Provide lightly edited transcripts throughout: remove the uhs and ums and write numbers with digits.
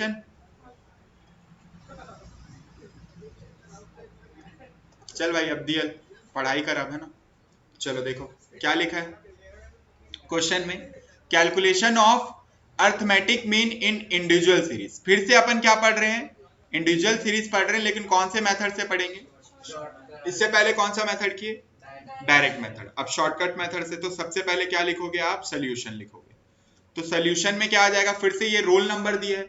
Question? चल भाई अब्दियल पढ़ाई कर अब, है ना? चलो देखो क्या लिखा है क्वेश्चन में, calculation of arithmetic mean in individual series. फिर से अपन क्या पढ़ रहे हैं? इंडिविजुअल सीरीज पढ़ रहे हैं, लेकिन कौन से मेथड से पढ़ेंगे? इससे पहले कौन सा मेथड किए? Direct method. अब शॉर्टकट मेथड से तो सबसे पहले क्या लिखोगे आप? सोल्यूशन लिखोगे। तो सोल्यूशन में क्या आ जाएगा? फिर से ये रोल नंबर दिया है,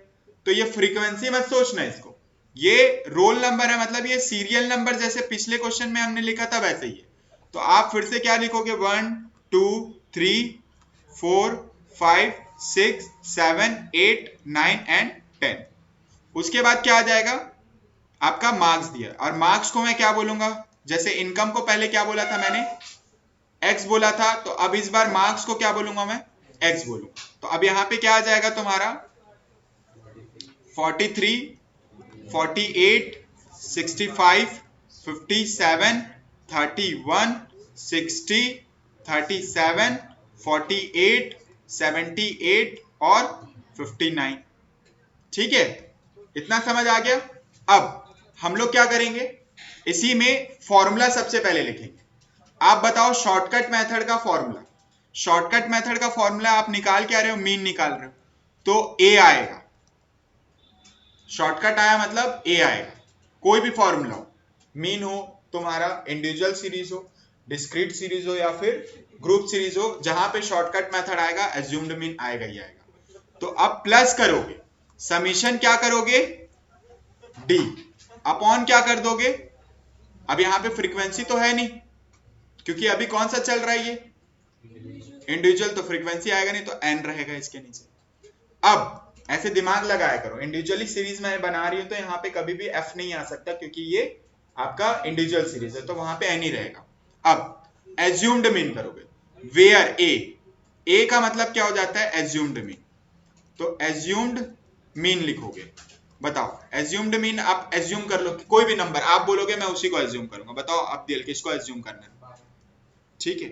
तो ये फ्रीक्वेंसी मत सोचना इसको, ये रोल नंबर है, मतलब ये सीरियल नंबर जैसे पिछले क्वेश्चन में हमने लिखा था वैसे ही है। तो आप फिर से क्या लिखोगे? 1 2 3 4 5 6 7 8 9 एंड 10। उसके बाद क्या आ जाएगा? आपका मार्क्स दिया, और मार्क्स को मैं क्या बोलूंगा? जैसे इनकम को पहले क्या बोला था मैंने? एक्स बोला था, तो अब इस बार मार्क्स को क्या बोलूंगा मैं? एक्स बोलूंगा। तो अब यहां पे क्या आ जाएगा तुम्हारा? 43 48 65 57 31 60 37 48 78 और 59। ठीक है, इतना समझ आ गया? अब हम लोग क्या करेंगे, इसी में फॉर्मूला सबसे पहले लिखेंगे। आप बताओ शॉर्टकट मेथड का फॉर्मूला। शॉर्टकट मेथड का फॉर्मूला आप निकाल के आ रहे हो, मीन निकाल रहे हो, तो ए आएगा। शॉर्टकट आया मतलब ए आएगा। कोई भी फॉर्मूला हो, मीन हो तुम्हारा, इंडिविजुअल सीरीज हो, डिस्क्रीट सीरीज हो, या फिर ग्रुप सीरीज हो, जहां पे शॉर्टकट मेथड आएगा एज्यूम्ड मीन आएगा ही आएगा। तो अब प्लस करोगे, समीशन क्या करोगे? डी अपॉन क्या कर दोगे? अब यहां पे फ्रीक्वेंसी तो है नहीं, क्योंकि अभी कौन सा चल रहा है? ये इंडिविजुअल, तो फ्रीक्वेंसी आएगा नहीं, तो एन रहेगा इसके नीचे। अब ऐसे दिमाग लगाया करो, इंडिविजुअली सीरीज में बना रही हूं तो यहाँ पे कभी भी एफ नहीं आ सकता, क्योंकि ये आपका इंडिविजुअल सीरीज है, तो वहां पे एन ही रहेगा। अब एज्यूम्ड मीन करोगे, वेयर ए का मतलब क्या हो जाता है? Assumed mean. तो एज्यूम्ड मीन लिखोगे। बताओ एज्यूम्ड मीन, आप एज्यूम कर लो कोई भी नंबर, आप बोलोगे मैं उसी को एज्यूम करूंगा। बताओ अब दिल किसको एज्यूम करना है? ठीक है,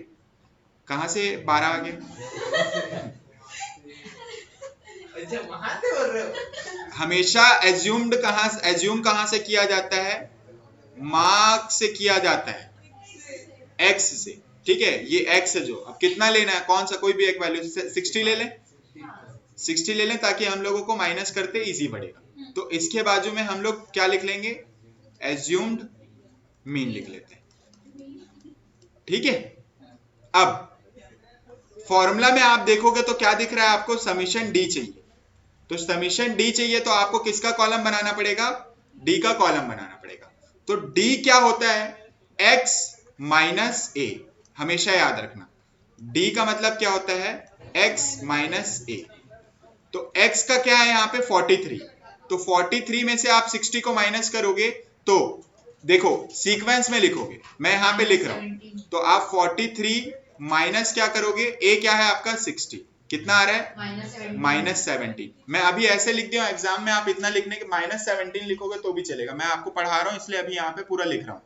कहां से 12 आ गया? वहां से बोल रहे हो? हमेशा एज्यूम्ड एज्यूम कहां से किया जाता है? मार्क से किया जाता है, एक्स से। ठीक है, ये एक्स है जो, अब कितना लेना है? कौन सा? कोई भी एक वैल्यू, 60 ले लें, 60 ले लें, ताकि हम लोगों को माइनस करते इजी पड़ेगा। तो इसके बाजू में हम लोग क्या लिख लेंगे? एज्यूम्ड मीन लिख लेते हैं। ठीक है, अब फॉर्मूला में आप देखोगे तो क्या दिख रहा है आपको? समीशन डी चाहिए। तो समीशन डी चाहिए, तो आपको किसका कॉलम बनाना पड़ेगा? डी का कॉलम बनाना पड़ेगा। तो डी क्या होता है? एक्स माइनस ए। हमेशा याद रखना, डी का मतलब क्या होता है? एक्स माइनस ए। तो एक्स का क्या है यहाँ पे? 43। तो 43 में से आप 60 को माइनस करोगे, तो देखो सीक्वेंस में लिखोगे, मैं यहाँ पे लिख रहा हूं, तो आप 43 माइनस क्या करोगे? ए क्या है आपका? 60। कितना आ रहा है? -17। मैं अभी ऐसे लिख दिया एग्जाम में, आप इतना लिखने के -17 लिखोगे तो भी चलेगा, मैं आपको पढ़ा रहा हूं इसलिए अभी यहाँ पे पूरा लिख रहा हूं।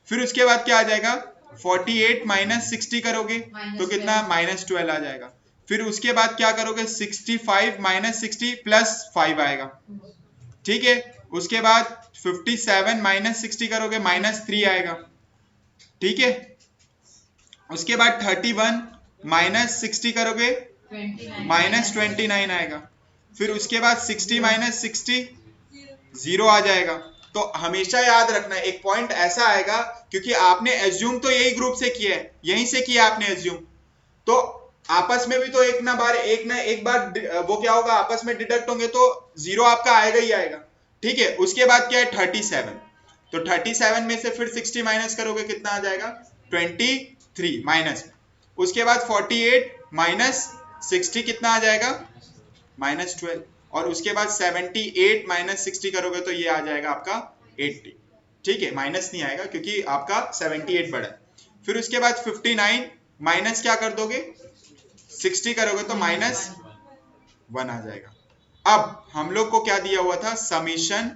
फिर उसके बाद क्या आ जाएगा? 48 माइनस 60 करोगे तो कितना? -12 आ जाएगा। फिर उसके बाद क्या करोगे? 65 माइनस 60 प्लस 5 आएगा। ठीक है, उसके बाद 57 माइनस 60 करोगे, -3 आएगा। ठीक है, उसके बाद 31 माइनस 60 करोगे, -29 आएगा। फिर उसके बाद 60 माइनस 60 0 आ जाएगा। तो हमेशा याद रखना, एक पॉइंट ऐसा आएगा, क्योंकि आपने एज्यूम तो यही ग्रुप से किया है, यहीं से किया आपने एज्यूम, तो आपस में भी तो एक बार वो क्या होगा? आपस में डिडक्ट होंगे तो 0 आपका आएगा ही आएगा। ठीक है, उसके बाद क्या है? 37। तो 37 में से फिर 60 माइनस करोगे, कितना आ जाएगा? 23 माइनस में। उसके बाद 48 माइनस 60 कितना आ जाएगा? -12। और उसके बाद 78 माइनस 60 करोगे तो ये आ जाएगा आपका 80। ठीक है, माइनस नहीं आएगा क्योंकि आपका 78 बड़ा है। फिर उसके बाद 59 माइनस क्या कर दोगे? 60 करोगे तो -1 आ जाएगा। अब हम लोग को क्या दिया हुआ था? समीशन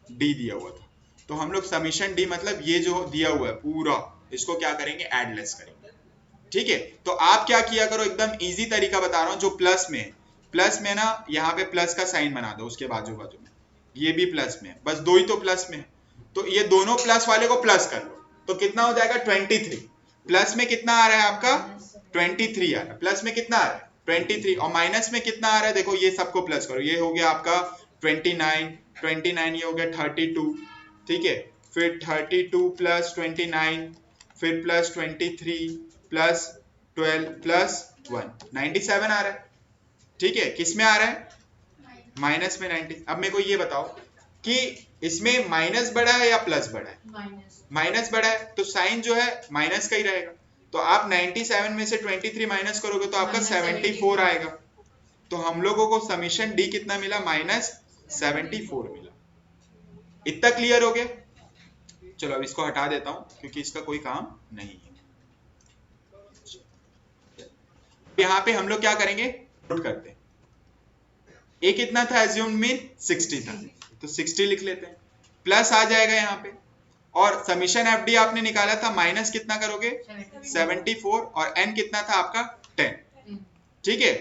डी दिया हुआ था। तो हम लोग समीशन डी मतलब ये जो दिया हुआ है पूरा, इसको क्या करेंगे? एडलेस करेंगे। ठीक है, तो आप क्या किया करो, एकदम इजी तरीका बता रहा हूं, जो प्लस में है, प्लस में ना यहाँ पे प्लस का साइन बना दो उसके बाजू बाजू में, ये भी प्लस में है, बस दो ही तो प्लस में है, तो ये दोनों प्लस वाले को प्लस कर लो तो कितना हो जाएगा 23। प्लस में कितना आ रहा है आपका 23 आ रहा है, प्लस में कितना आ रहा है 23 और माइनस में कितना आ रहा है, देखो ये सबको प्लस करो, ये हो गया आपका 29 ये हो गया 32, ठीक है, फिर 32 प्लस 29 फिर प्लस 23 प्लस 12 प्लस 1 97 आ रहा है, ठीक है, किस में आ रहा है माइनस में 90। अब मेरे को ये बताओ कि इसमें माइनस बड़ा है या प्लस बड़ा है, माइनस बड़ा है तो साइन जो है माइनस का ही रहेगा, तो आप 97 में से 23 माइनस करोगे तो आपका 74 आएगा, तो हम लोगों को समीशन डी कितना मिला -74 मिला। इतना क्लियर हो गया? चलो अब इसको हटा देता हूं क्योंकि इसका कोई काम नहीं है। यहाँ पे हम लोग क्या करेंगे, पुट करते हैं, ए कितना था एज्यूम्ड मीन 60 था, तो 60 लिख लेते हैं, प्लस आ जाएगा यहाँ पे, और समीशन एफ डी आपने निकाला था माइनस कितना करोगे 74 और एन कितना था आपका 10, ठीक है,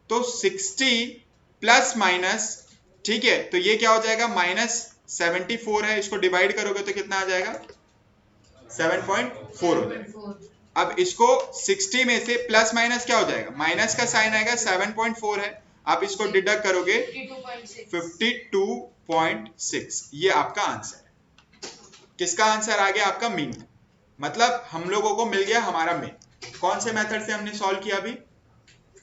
तो 60 प्लस माइनस, ठीक है, तो ये क्या हो जाएगा -74 है, इसको डिवाइड करोगे तो कितना आ जाएगा 7.4 हो जाएगा। अब इसको 60 में से प्लस माइनस क्या हो जाएगा, माइनस का साइन आएगा, 7.4 है, आप इसको डिडक्ट करोगे 52.6, ये आपका आंसर है। किसका आंसर आ गया आपका मीन, मतलब हम लोगों को मिल गया हमारा मीन। कौन से मेथड से हमने सॉल्व किया अभी,